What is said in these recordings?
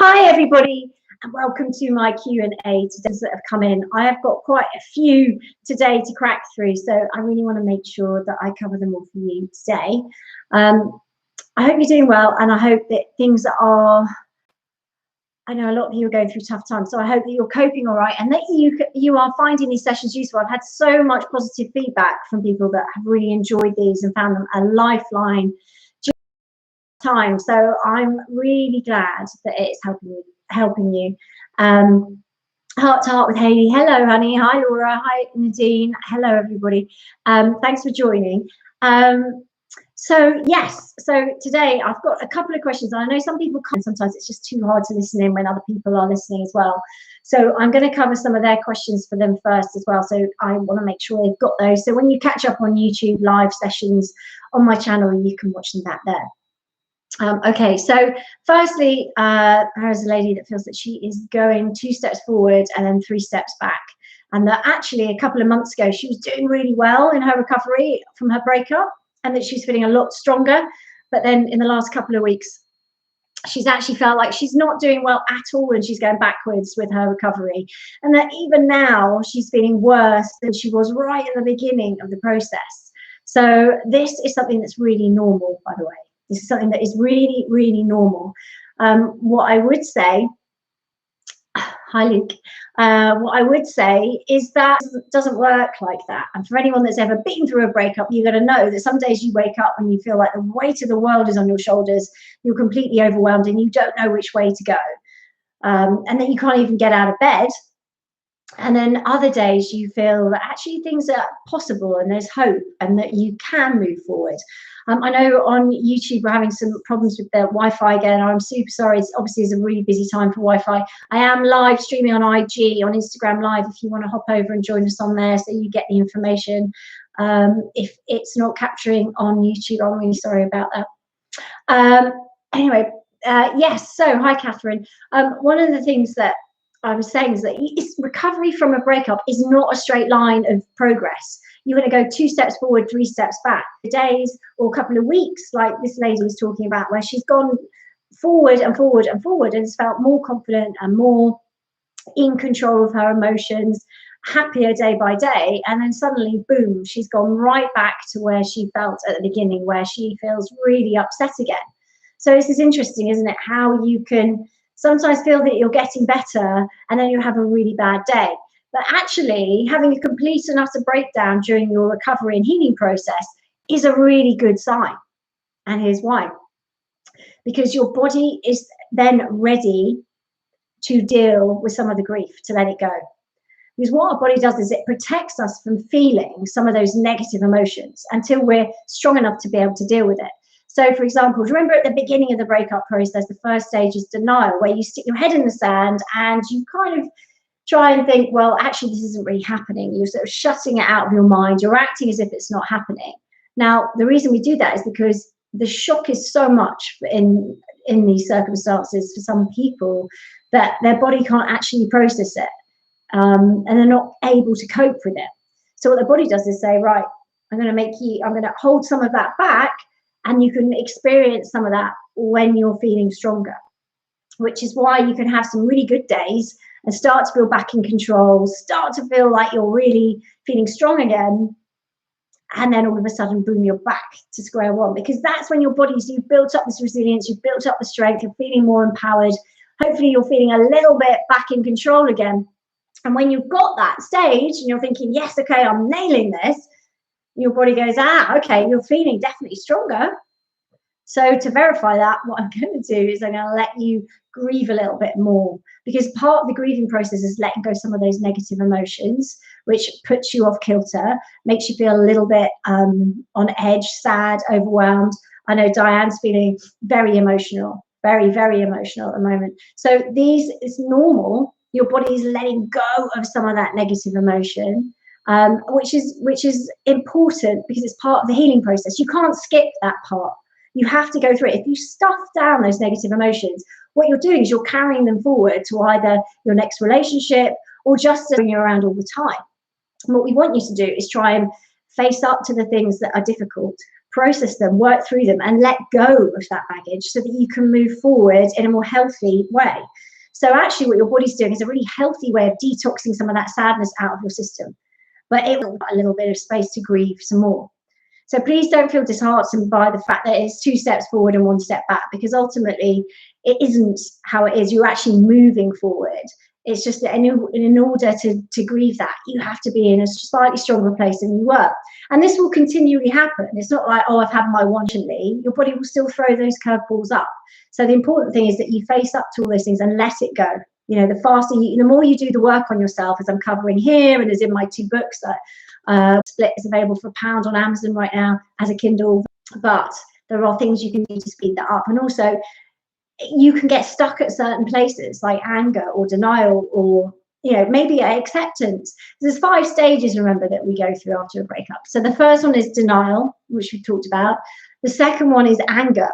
Hi everybody, and welcome to my Q&A today that have come in. I have got quite a few today to crack through, so I really want to make sure that I cover them all for you today. I hope you're doing well, and I hope that things are, I know a lot of you are going through tough times, so I hope that you're coping all right and that you are finding these sessions useful. I've had so much positive feedback from people that have really enjoyed these and found them a lifeline time, so I'm really glad that it's helping you. Heart to heart with Hayley. Hello honey. Hi Laura. Hi Nadine. Hello everybody. Thanks for joining. So today I've got a couple of questions. I know some people can't, sometimes it's just too hard to listen in when other people are listening as well, so I'm going to cover some of their questions for them first as well, so I want to make sure they've got those, so when you catch up on YouTube live sessions on my channel, you can watch them back there. Okay, so firstly, there's a lady that feels that she is going 2 steps forward and then 3 steps back, and that actually a couple of months ago she was doing really well in her recovery from her breakup and that she's feeling a lot stronger, but then in the last couple of weeks she's actually felt like she's not doing well at all and she's going backwards with her recovery, and that even now she's feeling worse than she was right in the beginning of the process. So this is something that's really normal, by the way. This is something that is really, really normal. What I would say, hi Luke, what I would say is that it doesn't work like that. And for anyone that's ever been through a breakup, you're going to know that some days you wake up and you feel like the weight of the world is on your shoulders, you're completely overwhelmed and you don't know which way to go. And then you can't even get out of bed. And then other days you feel that actually things are possible and there's hope and that you can move forward. I know on YouTube we're having some problems with the Wi-Fi again. I'm super sorry. It's obviously is a really busy time for Wi-Fi. I am live streaming on IG, on Instagram Live, if you want to hop over and join us on there so you get the information. If it's not capturing on YouTube, I'm really sorry about that. Anyway, yes, so hi Catherine. One of the things that I was saying is that recovery from a breakup is not a straight line of progress. You're going to go 2 steps forward, 3 steps back. Days or a couple of weeks, like this lady was talking about, where she's gone forward and forward and forward and has felt more confident and more in control of her emotions, happier day by day, and then suddenly, boom, she's gone right back to where she felt at the beginning, where she feels really upset again. So this is interesting, isn't it? How you can sometimes feel that you're getting better and then you have a really bad day. But actually, having a complete and utter breakdown during your recovery and healing process is a really good sign. And here's why. Because your body is then ready to deal with some of the grief, to let it go. Because what our body does is it protects us from feeling some of those negative emotions until we're strong enough to be able to deal with it. So, for example, remember at the beginning of the breakup process, the first stage is denial, where you stick your head in the sand and you kind of try and think, well, actually, this isn't really happening. You're sort of shutting it out of your mind. You're acting as if it's not happening. Now, the reason we do that is because the shock is so much in these circumstances for some people that their body can't actually process it, and they're not able to cope with it. So what the body does is say, right, I'm going to hold some of that back, and you can experience some of that when you're feeling stronger, which is why you can have some really good days and start to feel back in control, start to feel like you're really feeling strong again, and then all of a sudden, boom, you're back to square one, because that's when your you've built up this resilience, you've built up the strength, you're feeling more empowered. Hopefully you're feeling a little bit back in control again. And when you've got that stage and you're thinking, yes, okay, I'm nailing this, your body goes, okay, you're feeling definitely stronger. So to verify that, what I'm going to do is I'm going to let you grieve a little bit more, because part of the grieving process is letting go some of those negative emotions, which puts you off kilter, makes you feel a little bit on edge, sad, overwhelmed. I know Diane's feeling very emotional, very, very emotional at the moment. So it's normal. Your body is letting go of some of that negative emotion, which is important because it's part of the healing process. You can't skip that part. You have to go through it. If you stuff down those negative emotions, what you're doing is you're carrying them forward to either your next relationship or just to bring you around all the time. And what we want you to do is try and face up to the things that are difficult, process them, work through them, and let go of that baggage so that you can move forward in a more healthy way. So actually what your body's doing is a really healthy way of detoxing some of that sadness out of your system, but it will a little bit of space to grieve some more. So please don't feel disheartened by the fact that it's 2 steps forward and 1 step back, because ultimately it isn't how it is. You're actually moving forward. It's just that in order to grieve that, you have to be in a slightly stronger place than you were. And this will continually happen. It's not like, oh, I've had my one recently. Your body will still throw those curveballs up. So the important thing is that you face up to all those things and let it go. You know, the faster the more you do the work on yourself, as I'm covering here and as in my 2 books that Split is available for £1 on Amazon right now as a Kindle. But there are things you can do to speed that up. And also, you can get stuck at certain places like anger or denial, or maybe acceptance. There's 5 stages, remember, that we go through after a breakup. So the first one is denial, which we talked about. The second one is anger,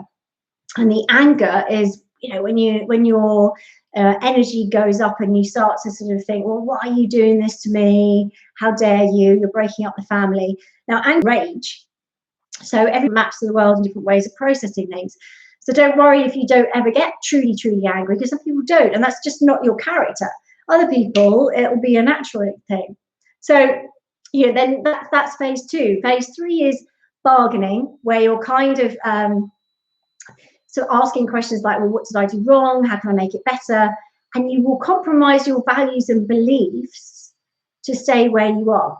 and the anger is when your energy goes up and you start to sort of think, well, why are you doing this to me? How dare you? You're breaking up the family. Now, anger, rage. So every maps of the world and different ways of processing things. So don't worry if you don't ever get truly, truly angry, because some people don't, and that's just not your character. Other people, it will be a natural thing. So, then that's phase 2. Phase 3 is bargaining, where you're kind of asking questions like, well, what did I do wrong? How can I make it better? And you will compromise your values and beliefs to stay where you are.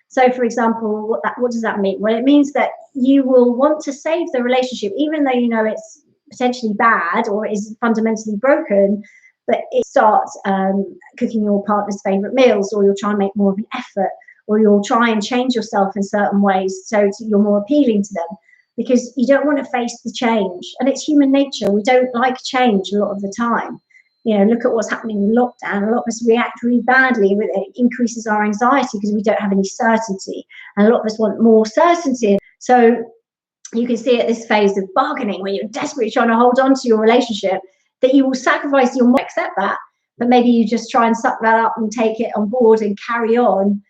So, for example, what does that mean? Well, it means that you will want to save the relationship, even though you know it's potentially bad or is fundamentally broken, but it starts cooking your partner's favorite meals, or you'll try and make more of an effort, or you'll try and change yourself in certain ways so you're more appealing to them, because you don't want to face the change. And it's human nature. We don't like change a lot of the time. Look at what's happening in lockdown. A lot of us react really badly. It increases our anxiety because we don't have any certainty. And a lot of us want more certainty. So you can see at this phase of bargaining, where you're desperately trying to hold on to your relationship, that you will sacrifice your mind, accept that, but maybe you just try and suck that up and take it on board and carry on,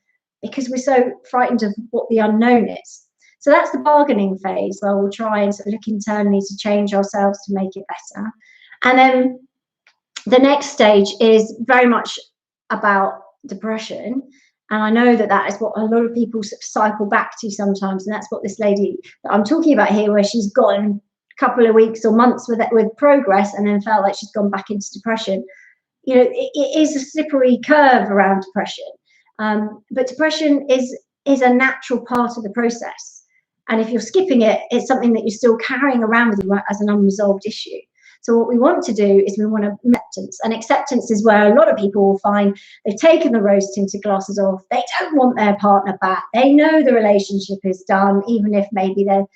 because we're so frightened of what the unknown is. So that's the bargaining phase, where we'll try and sort of look internally to change ourselves to make it better. And then the next stage is very much about depression. And I know that is what a lot of people cycle back to sometimes. And that's what this lady that I'm talking about here, where she's gone a couple of weeks or months with progress and then felt like she's gone back into depression. It is a slippery curve around depression. But depression is a natural part of the process. And if you're skipping it, it's something that you're still carrying around with you as an unresolved issue. So what we want to do is we want acceptance. And acceptance is where a lot of people will find they've taken the rose-tinted glasses off. They don't want their partner back. They know the relationship is done, even if maybe it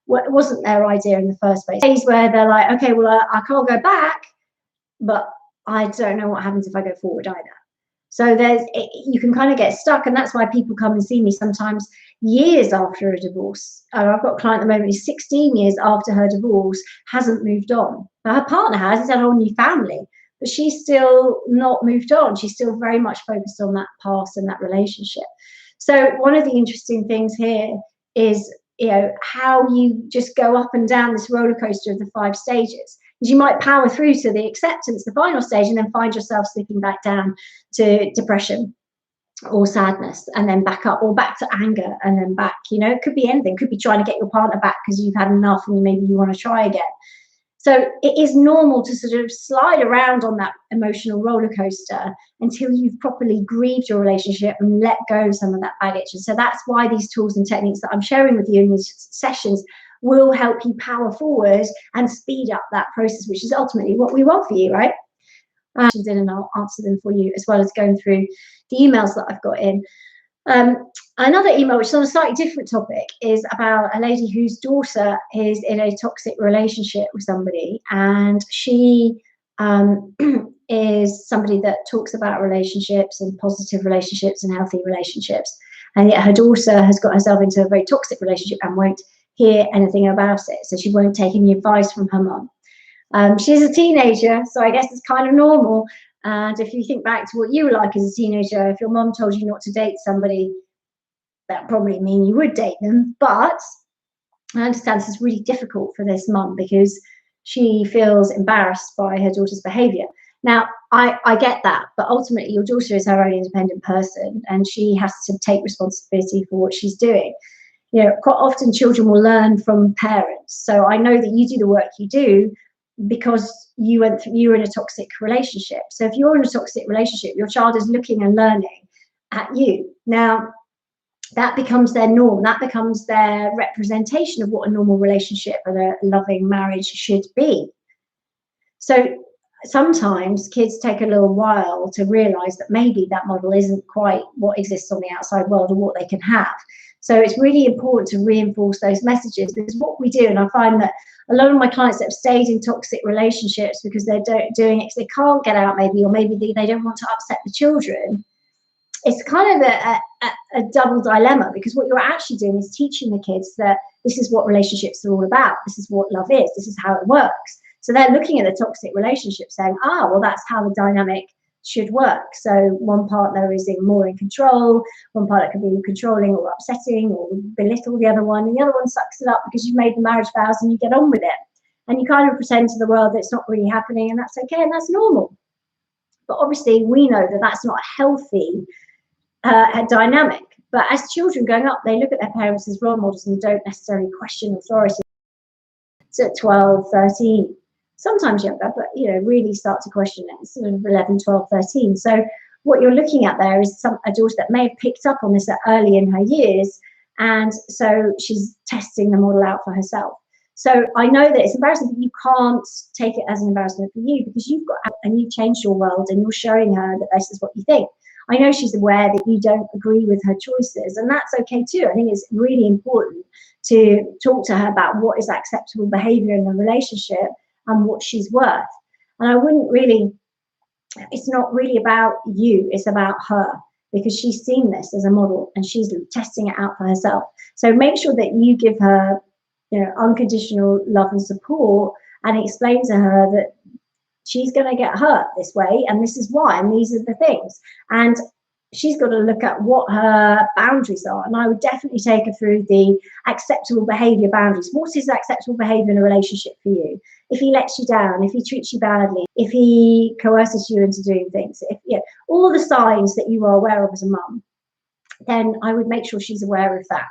wasn't their idea in the first place. Days where they're like, okay, well, I can't go back, but I don't know what happens if I go forward either. So you can kind of get stuck, and that's why people come and see me sometimes years after a divorce. I've got a client at the moment who's 16 years after her divorce, hasn't moved on. Now, her partner has had a whole new family, but she's still not moved on. She's still very much focused on that past and that relationship. So one of the interesting things here is, how you just go up and down this roller coaster of the 5 stages. Because you might power through to the acceptance, the final stage, and then find yourself slipping back down to depression or sadness, and then back up, or back to anger and then back. It could be anything. It could be trying to get your partner back because you've had enough and maybe you want to try again. So it is normal to sort of slide around on that emotional roller coaster until you've properly grieved your relationship and let go of some of that baggage. And so that's why these tools and techniques that I'm sharing with you in these sessions will help you power forward and speed up that process, which is ultimately what we want for you, right? And I'll answer them for you, as well as going through the emails that I've got in. Another email, which is on a slightly different topic, is about a lady whose daughter is in a toxic relationship with somebody, and she is somebody that talks about relationships and positive relationships and healthy relationships, and yet her daughter has got herself into a very toxic relationship and won't hear anything about it, so she won't take any advice from her mum. She's a teenager, so I guess it's kind of normal. And if you think back to what you were like as a teenager, if your mum told you not to date somebody, that probably mean you would date them. But I understand this is really difficult for this mum because she feels embarrassed by her daughter's behaviour. Now, I get that, but ultimately your daughter is her own independent person and she has to take responsibility for what she's doing. You know, quite often children will learn from parents. So I know that you do the work you do because you were in a toxic relationship. So if you're in a toxic relationship, your child is looking and learning at you. Now, that becomes their norm. That becomes their representation of what a normal relationship and a loving marriage should be. So sometimes kids take a little while to realize that maybe that model isn't quite what exists on the outside world or what they can have. So it's really important to reinforce those messages, because what we do, and I find that a lot of my clients that have stayed in toxic relationships because they're doing it because they can't get out, maybe, or maybe they don't want to upset the children. It's kind of a double dilemma, because what you're actually doing is teaching the kids that this is what relationships are all about. This is what love is. This is how it works. So they're looking at the toxic relationship saying, well, that's how the dynamic should work. So one partner is more in control, one partner can be controlling or upsetting or belittle the other one, and the other one sucks it up because you've made the marriage vows and you get on with it. And you kind of pretend to the world that it's not really happening, and that's okay and that's normal. But obviously we know that that's not a healthy dynamic. But as children growing up, they look at their parents as role models and don't necessarily question authority. So at 12, 13, sometimes younger, but really start to question it, sort of 11, 12, 13. So what you're looking at there is a daughter that may have picked up on this early in her years, and so she's testing the model out for herself. So I know that it's embarrassing, but you can't take it as an embarrassment for you, because you've got out and you've changed your world and you're showing her that this is what you think. I know she's aware that you don't agree with her choices, and that's okay too. I think it's really important to talk to her about what is acceptable behavior in the relationship and what she's worth. And I wouldn't really, it's not really about you, it's about her, because she's seen this as a model and she's testing it out for herself. So make sure that you give her unconditional love and support, and explain to her that she's going to get hurt this way, and this is why, and these are the things. And she's got to look at what her boundaries are. And I would definitely take her through the acceptable behavior boundaries. What is acceptable behavior in a relationship for you? If he lets you down, if he treats you badly, if he coerces you into doing things, all the signs that you are aware of as a mum, then I would make sure she's aware of that.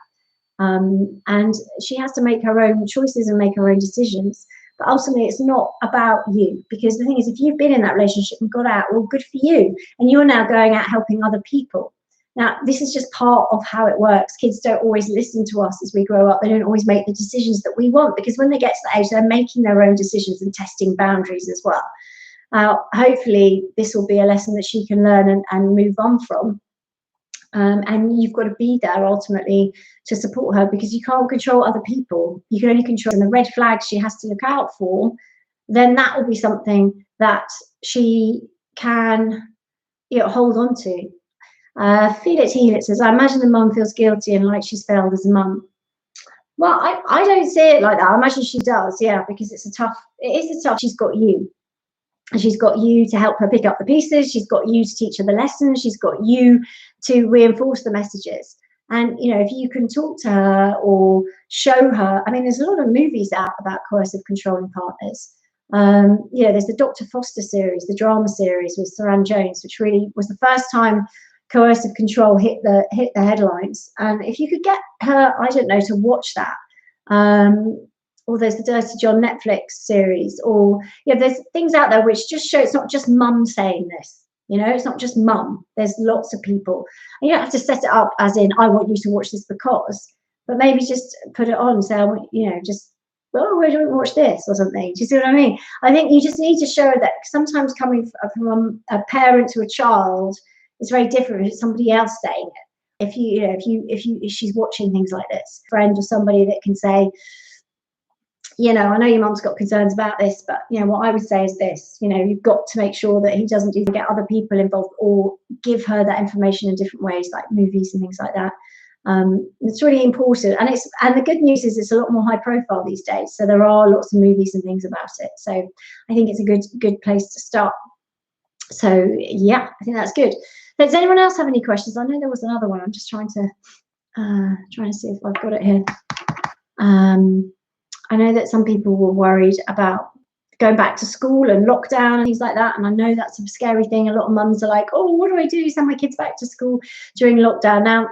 And she has to make her own choices and make her own decisions. But ultimately, it's not about you, because the thing is, if you've been in that relationship and got out, well, good for you. And you're now going out helping other people. Now, this is just part of how it works. Kids don't always listen to us as we grow up. They don't always make the decisions that we want, because when they get to that age, they're making their own decisions and testing boundaries as well. Hopefully, this will be a lesson that she can learn and move on from. And you've got to be there ultimately to support her, because you can't control other people. You can only control the red flags she has to look out for. Then that will be something that she can hold on to. Feel it, heal it says, I imagine the mum feels guilty and like she's failed as a mum. Well, I don't see it like that. I imagine she does, yeah, because it is a tough, she's got you. And she's got you to help her pick up the pieces. She's got you to teach her the lessons. She's got you to reinforce the messages. And, if you can talk to her or show her, I mean, there's a lot of movies out about coercive controlling partners. There's the Dr. Foster series, the drama series with Saran Jones, which really was the first time coercive control hit the headlines. And if you could get her, I don't know, to watch that, or there's the Dirty John Netflix series, or there's things out there which just show it's not just mum saying this. It's not just mum. There's lots of people. And you don't have to set it up as in, I want you to watch this because, but maybe just put it on and say, I want, why don't we watch this or something? Do you see what I mean? I think you just need to show that sometimes coming from a parent to a child is very different if it's somebody else saying it. If she's watching things like this, a friend or somebody that can say, I know your mum's got concerns about this, but what I would say is this, you've got to make sure that he doesn't get other people involved, or give her that information in different ways, like movies and things like that. It's really important. And the good news is it's a lot more high profile these days. So there are lots of movies and things about it. So I think it's a good place to start. So yeah, I think that's good. Does anyone else have any questions? I know there was another one. I'm just trying to see if I've got it here. I know that some people were worried about going back to school and lockdown and things like that. And I know that's a scary thing. A lot of mums are like, oh, what do I do? Send my kids back to school during lockdown. Now,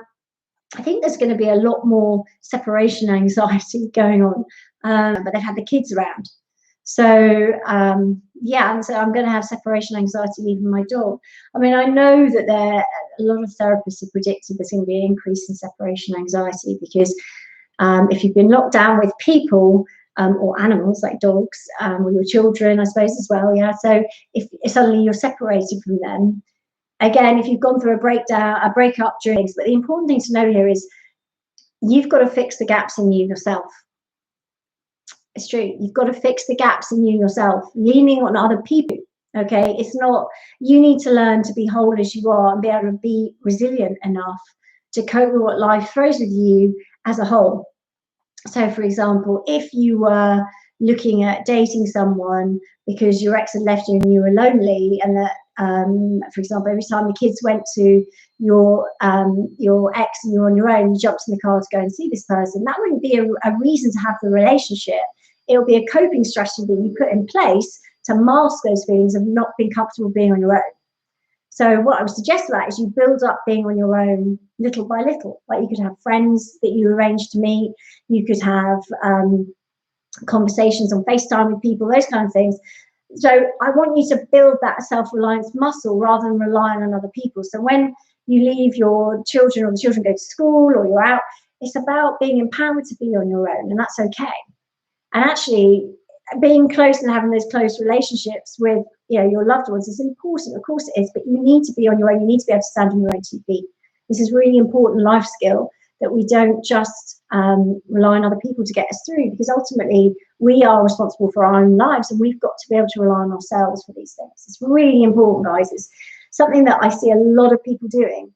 I think there's going to be a lot more separation anxiety going on, but they've had the kids around. So, yeah, and so I'm going to have separation anxiety leaving my dog. I mean, I know that a lot of therapists have predicted there's going to be an increase in separation anxiety because if you've been locked down with people or animals like dogs or your children, I suppose, as well, yeah. So if suddenly you're separated from them, again, if you've gone through a breakup during things, but the important thing to know here is you've got to fix the gaps in you yourself. It's true. You've got to fix the gaps in you yourself. Leaning on other people, okay? It's not, you need to learn to be whole as you are and be able to be resilient enough to cope with what life throws with you as a whole. So, for example, if you were looking at dating someone because your ex had left you and you were lonely, and that, for example, every time the kids went to your ex and you're on your own, you jumped in the car to go and see this person, that wouldn't be a reason to have the relationship. It'll be a coping strategy that you put in place to mask those feelings of not being comfortable being on your own. So what I would suggest to that is you build up being on your own little by little. Like you could have friends that you arrange to meet. You could have conversations on FaceTime with people, those kind of things. So I want you to build that self-reliance muscle rather than relying on other people. So when you leave your children or the children go to school or you're out, it's about being empowered to be on your own, and that's okay. And actually being close and having those close relationships with your loved ones is important, of course it is, but you need to be on your own. You need to be able to stand on your own 2 feet. This is really important life skill that we don't just rely on other people to get us through, because ultimately we are responsible for our own lives and we've got to be able to rely on ourselves for these things. It's really important, guys. It's something that I see a lot of people doing.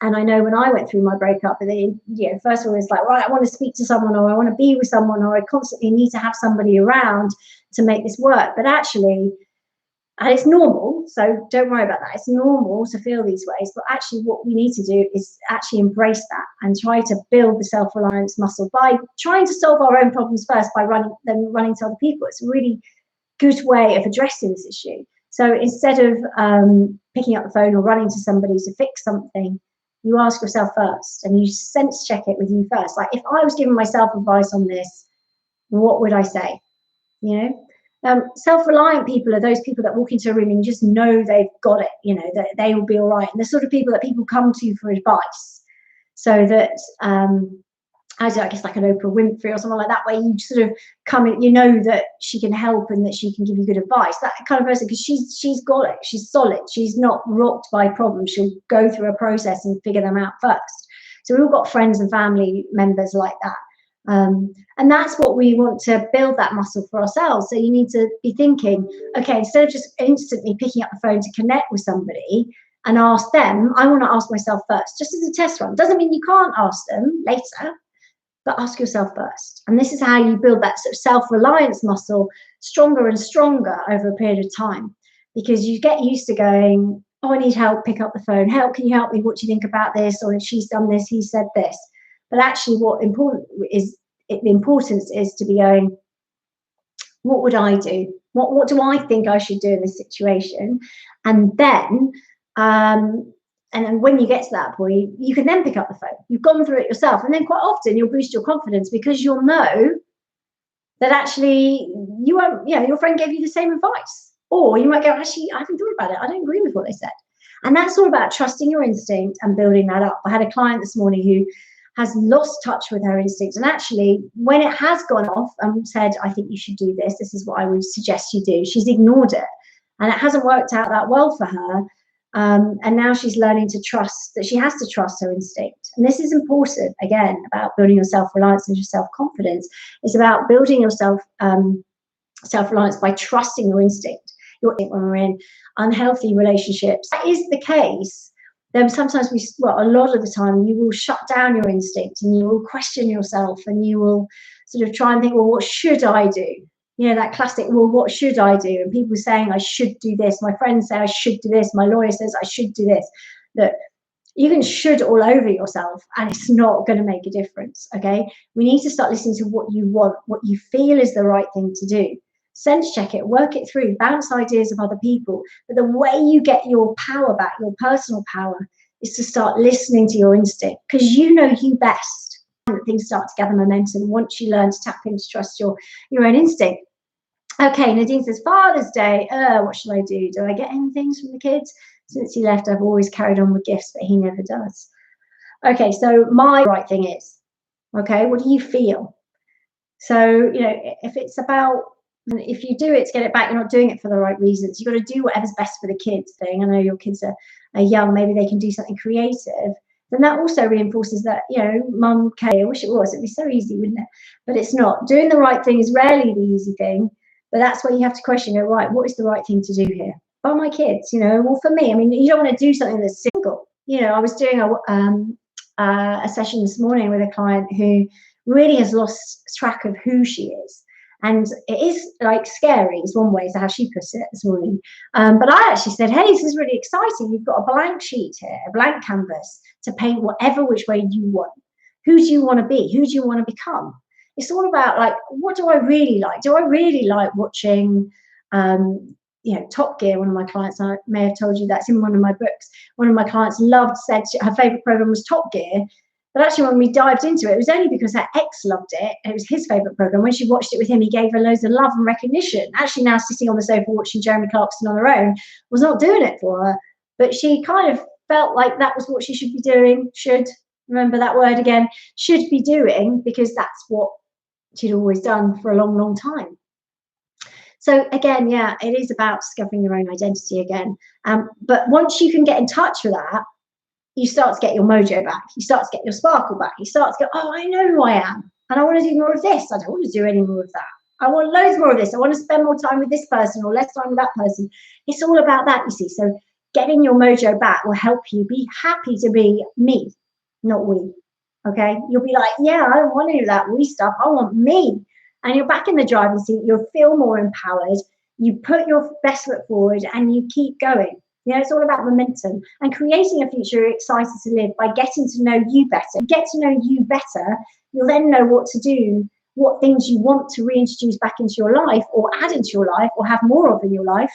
And I know when I went through my breakup, first of all, it's like, right, I want to speak to someone, or I want to be with someone, or I constantly need to have somebody around to make this work. But actually, and it's normal, so don't worry about that. It's normal to feel these ways. But actually, what we need to do is actually embrace that and try to build the self-reliance muscle by trying to solve our own problems first by running to other people. It's a really good way of addressing this issue. So instead of picking up the phone or running to somebody to fix something, you ask yourself first and you sense check it with you first. Like, if I was giving myself advice on this, what would I say? Self-reliant people are those people that walk into a room and you just know they've got it, that they will be all right. And the sort of people that people come to for advice. So that, I guess like an Oprah Winfrey or someone like that, where you sort of come in, that she can help and that she can give you good advice. That kind of person, because she's got it. She's solid. She's not rocked by problems. She'll go through a process and figure them out first. So we've all got friends and family members like that. And that's what we want to build, that muscle for ourselves. So you need to be thinking, okay, instead of just instantly picking up the phone to connect with somebody and ask them, I want to ask myself first, just as a test run. Doesn't mean you can't ask them later, but ask yourself first. And this is how you build that sort of self-reliance muscle stronger and stronger over a period of time, because you get used to going, oh, I need help, pick up the phone. Help, can you help me? What do you think about this? Or she's done this, he said this. But actually the importance is to be going, what would I do? What do I think I should do in this situation? And then when you get to that point, you can then pick up the phone. You've gone through it yourself. And then quite often you'll boost your confidence, because you'll know that actually you won't, your friend gave you the same advice. Or you might go, actually, I haven't thought about it. I don't agree with what they said. And that's all about trusting your instinct and building that up. I had a client this morning who has lost touch with her instinct. And actually, when it has gone off and said, I think you should do this, this is what I would suggest you do, she's ignored it. And it hasn't worked out that well for her. And now she's learning to trust, that she has to trust her instinct. And this is important, again, about building your self-reliance and your self-confidence. It's about building your self-reliance by trusting your instinct. When we're in unhealthy relationships, that is the case. Then sometimes a lot of the time, you will shut down your instinct and you will question yourself and you will sort of try and think, well, what should I do? That classic, well, what should I do? And people saying I should do this. My friends say I should do this. My lawyer says I should do this. That You can should all over yourself and it's not going to make a difference. Okay, we need to start listening to what you want, what you feel is the right thing to do. Sense check it, work it through, bounce ideas of other people. But the way you get your power back, your personal power, is to start listening to your instinct, because you know you best. Things start to gather momentum once you learn to tap into trust your own instinct. Okay, Nadine says, Father's Day, what shall I do? Do I get any things from the kids? Since he left, I've always carried on with gifts, but he never does. Okay, so my right thing is, okay, what do you feel? So, if it's about, if you do it to get it back, you're not doing it for the right reasons. You've got to do whatever's best for the kids thing. I know your kids are young, maybe they can do something creative. Then that also reinforces that, mum, I wish it was. It'd be so easy, wouldn't it? But it's not. Doing the right thing is rarely the easy thing. But that's where you have to question, right, what is the right thing to do here? Oh, my kids, well, for me, I mean, you don't want to do something that's single. I was doing a session this morning with a client who really has lost track of who she is. And it is like scary, is one way, is how she puts it this morning. But I actually said, hey, this is really exciting. You've got a blank sheet here, a blank canvas to paint whatever which way you want. Who do you want to be? Who do you want to become? It's all about, like, what do I really like? Do I really like watching, Top Gear? One of my clients, I may have told you that's in one of my books. One of my clients said her favorite program was Top Gear. But actually, when we dived into it, it was only because her ex loved it. It was his favorite program. When she watched it with him, he gave her loads of love and recognition. Actually, now sitting on the sofa watching Jeremy Clarkson on her own was not doing it for her. But she kind of felt like that was what she should be doing. Should, remember that word again, should be doing, because that's what she'd always done for a long, long time. So again, yeah, it is about discovering your own identity again. But once you can get in touch with that, you start to get your mojo back. You start to get your sparkle back. You start to go, oh, I know who I am. And I want to do more of this. I don't want to do any more of that. I want loads more of this. I want to spend more time with this person or less time with that person. It's all about that, you see. So getting your mojo back will help you be happy to be me, not we. Okay? You'll be like, yeah, I don't want to do that we stuff. I want me. And you're back in the driving seat. You'll feel more empowered. You put your best foot forward and you keep going. It's all about momentum and creating a future you're excited to live by getting to know you better. Get to know you better, you'll then know what to do, what things you want to reintroduce back into your life or add into your life or have more of in your life,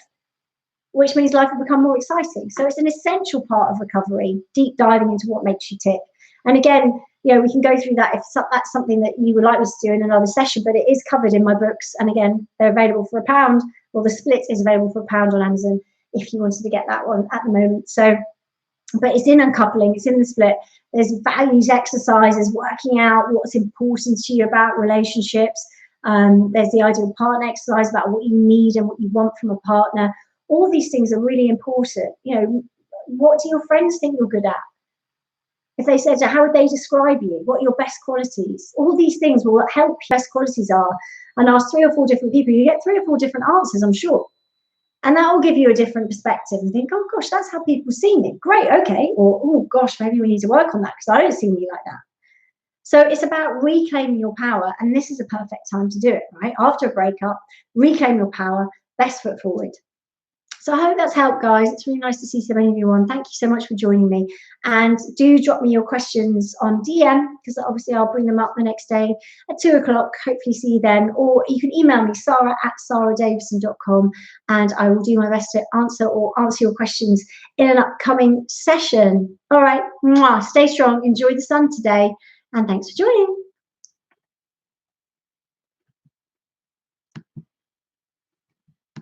which means life will become more exciting. So it's an essential part of recovery, deep diving into what makes you tick. And again, we can go through that if that's something that you would like us to do in another session, but it is covered in my books. And again, they're available for £1, or the split is available for £1 on Amazon, if you wanted to get that one at the moment. So, but it's in uncoupling, it's in the split. There's values exercises, working out what's important to you about relationships. There's the ideal partner exercise about what you need and what you want from a partner. All these things are really important. What do your friends think you're good at? If they said, how would they describe you? What are your best qualities? All these things will help your best qualities are. And ask 3 or 4 different people. You get 3 or 4 different answers, I'm sure. And that will give you a different perspective and think, oh, gosh, that's how people see me. Great, okay. Or, oh, gosh, maybe we need to work on that because I don't see me like that. So it's about reclaiming your power. And this is a perfect time to do it, right? After a breakup, reclaim your power, best foot forward. So I hope that's helped, guys. It's really nice to see so many of you on. Thank you so much for joining me. And do drop me your questions on DM, because obviously I'll bring them up the next day at 2 o'clock. Hopefully see you then. Or you can email me, sarah@sarahdavidson.com, and I will do my best to answer your questions in an upcoming session. All right. Mwah. Stay strong. Enjoy the sun today. And thanks for joining.